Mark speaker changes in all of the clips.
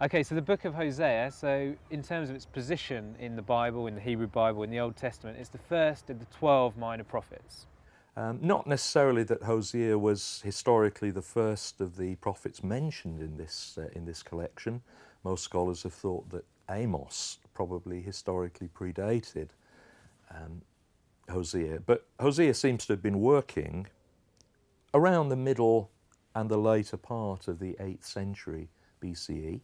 Speaker 1: Okay, so the book of Hosea, so in terms of its position in the Bible, in the Hebrew Bible, in the Old Testament, it's the first of the 12 minor prophets.
Speaker 2: Not necessarily that Hosea was historically the first of the prophets mentioned in this collection. Most scholars have thought that Amos probably historically predated Hosea, but Hosea seems to have been working around the middle and the later part of the 8th century BCE.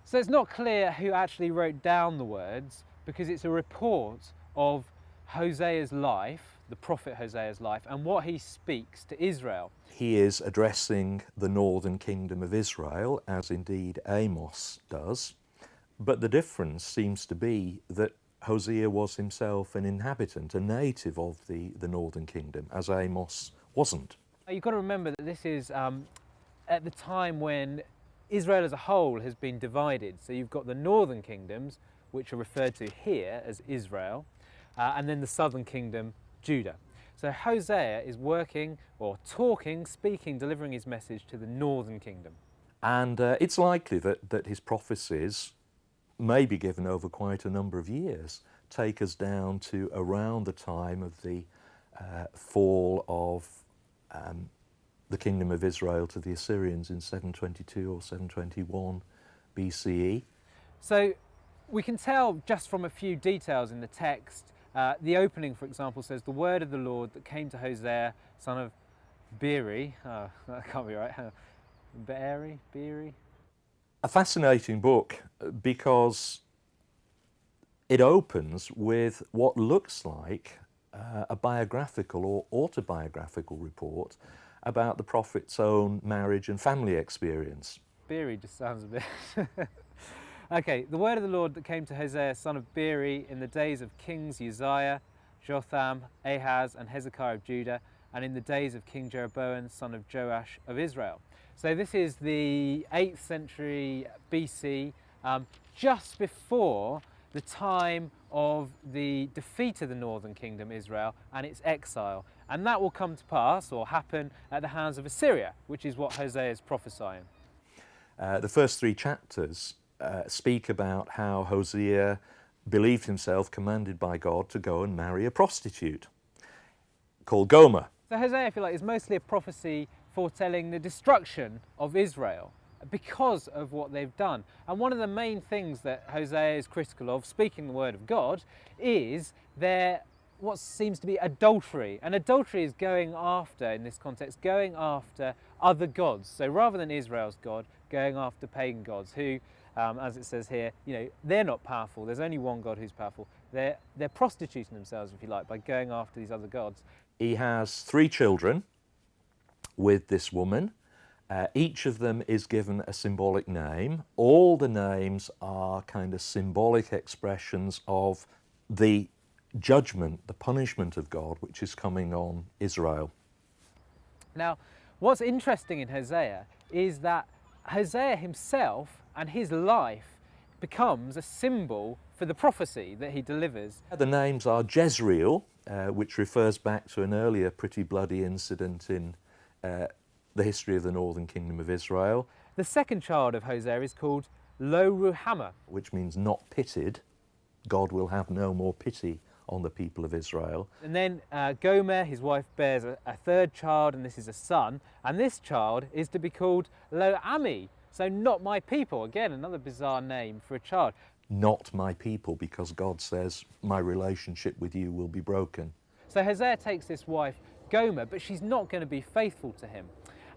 Speaker 1: So it's not clear who actually wrote down the words because it's a report of Hosea's life, the prophet Hosea's life, and what he speaks to Israel.
Speaker 2: He is addressing the northern kingdom of Israel, as indeed Amos does, but the difference seems to be that Hosea was himself an inhabitant, a native of the northern kingdom, as Amos wasn't.
Speaker 1: You've got to remember that this is at the time when Israel as a whole has been divided. So you've got the northern kingdoms, which are referred to here as Israel, and then the southern kingdom, Judah. So Hosea is working or talking, speaking, delivering his message to the northern kingdom.
Speaker 2: And it's likely that his prophecies, may be given over quite a number of years, take us down to around the time of the fall of the kingdom of Israel to the Assyrians in 722 or 721 BCE.
Speaker 1: So we can tell just from a few details in the text. The opening, for example, says, "The word of the Lord that came to Hosea, son of Beeri." Oh, that can't be right. Beeri?
Speaker 2: A fascinating book because it opens with what looks like a biographical or autobiographical report about the prophet's own marriage and family experience.
Speaker 1: Beeri just sounds a bit... Okay, the word of the Lord that came to Hosea, son of Beeri, in the days of kings Uzziah, Jotham, Ahaz, and Hezekiah of Judah, and in the days of King Jeroboam, son of Joash of Israel. So this is the 8th century BC, just before the time of the defeat of the northern kingdom, Israel, and its exile. And that will come to pass, or happen, at the hands of Assyria, which is what Hosea is prophesying.
Speaker 2: The first 3 chapters speak about how Hosea believed himself commanded by God to go and marry a prostitute called Gomer.
Speaker 1: So Hosea, if you like, is mostly a prophecy foretelling the destruction of Israel because of what they've done. And one of the main things that Hosea is critical of, speaking the word of God, is their what seems to be adultery. And adultery is going after, in this context, going after other gods. So rather than Israel's God, going after pagan gods who, as it says here, they're not powerful. There's only one God who's powerful. They're prostituting themselves, if you like, by going after these other gods.
Speaker 2: He has 3 children with this woman. Each of them is given a symbolic name. All the names are kind of symbolic expressions of the judgment, the punishment of God, which is coming on Israel.
Speaker 1: Now, what's interesting in Hosea is that Hosea himself and his life becomes a symbol for the prophecy that he delivers.
Speaker 2: The names are Jezreel, which refers back to an earlier pretty bloody incident in the history of the northern kingdom of Israel.
Speaker 1: The second child of Hosea is called Lo Ruhamah,
Speaker 2: which means not pitied. God will have no more pity on the people of Israel.
Speaker 1: And then Gomer, his wife, bears a third child, and this is a son. And this child is to be called Lo Ami, so not my people. Again, another bizarre name for a child.
Speaker 2: Not my people, because God says my relationship with you will be broken.
Speaker 1: So Hosea takes this wife, Gomer, but she's not going to be faithful to him.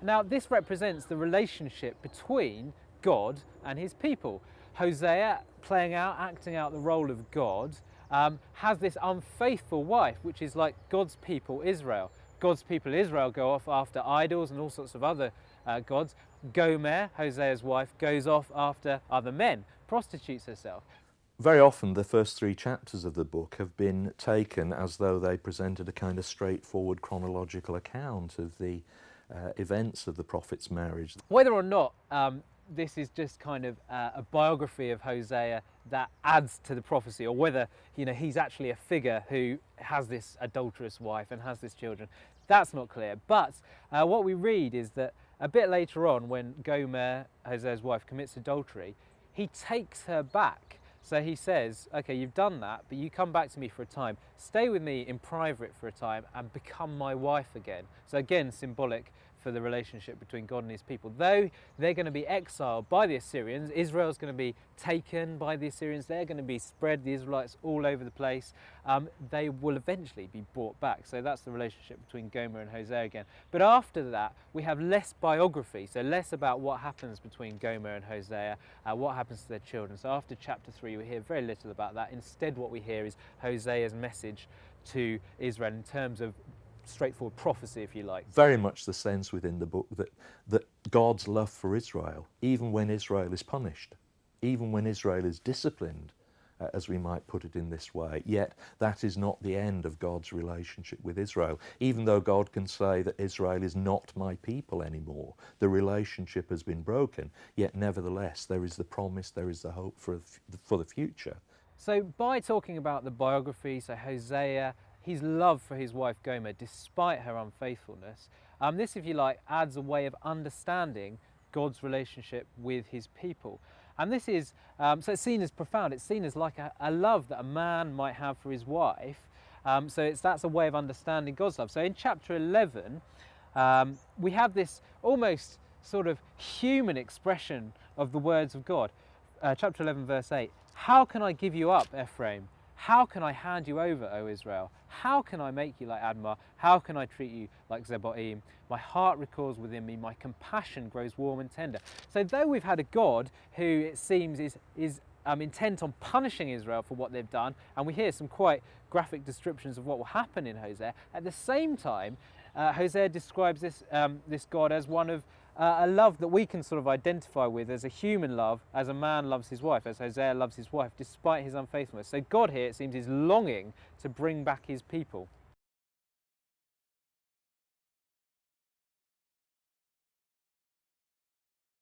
Speaker 1: Now, this represents the relationship between God and his people. Hosea, acting out the role of God, has this unfaithful wife, which is like God's people Israel. God's people Israel go off after idols and all sorts of other gods. Gomer, Hosea's wife, goes off after other men, prostitutes herself.
Speaker 2: Very often the first 3 chapters of the book have been taken as though they presented a kind of straightforward chronological account of the events of the prophet's marriage.
Speaker 1: Whether or not this is just kind of a biography of Hosea that adds to the prophecy, or whether he's actually a figure who has this adulterous wife and has these children, that's not clear. But what we read is that a bit later on, when Gomer, Hosea's wife, commits adultery, he takes her back. So he says, okay, you've done that, but you come back to me for a time, stay with me in private for a time and become my wife again. So again, symbolic for the relationship between God and his people. Though they're going to be exiled by the Assyrians, Israel's going to be taken by the Assyrians, they're going to be spread, the Israelites, all over the place. They will eventually be brought back. So that's the relationship between Gomer and Hosea again. But after that, we have less biography, so less about what happens between Gomer and Hosea, what happens to their children. So after chapter 3, we hear very little about that. Instead, what we hear is Hosea's message to Israel in terms of straightforward prophecy, if you like.
Speaker 2: Very much the sense within the book that God's love for Israel, even when Israel is punished, even when Israel is disciplined, as we might put it in this way, yet that is not the end of God's relationship with Israel. Even though God can say that Israel is not my people anymore, the relationship has been broken, yet nevertheless there is the promise, there is the hope for the future.
Speaker 1: So by talking about the biography, so Hosea, his love for his wife Gomer, despite her unfaithfulness, this, if you like, adds a way of understanding God's relationship with his people. And this is, so it's seen as profound, it's seen as like a love that a man might have for his wife. So that's a way of understanding God's love. So in chapter 11, we have this almost sort of human expression of the words of God. Chapter 11, verse 8, "How can I give you up, Ephraim? How can I hand you over, O Israel? How can I make you like Admah? How can I treat you like Zeboim? My heart recoils within me, my compassion grows warm and tender." So though we've had a God who, it seems, is intent on punishing Israel for what they've done, and we hear some quite graphic descriptions of what will happen in Hosea, at the same time, Hosea describes this God as one of a love that we can sort of identify with as a human love, as a man loves his wife, as Hosea loves his wife, despite his unfaithfulness. So God here, it seems, is longing to bring back his people.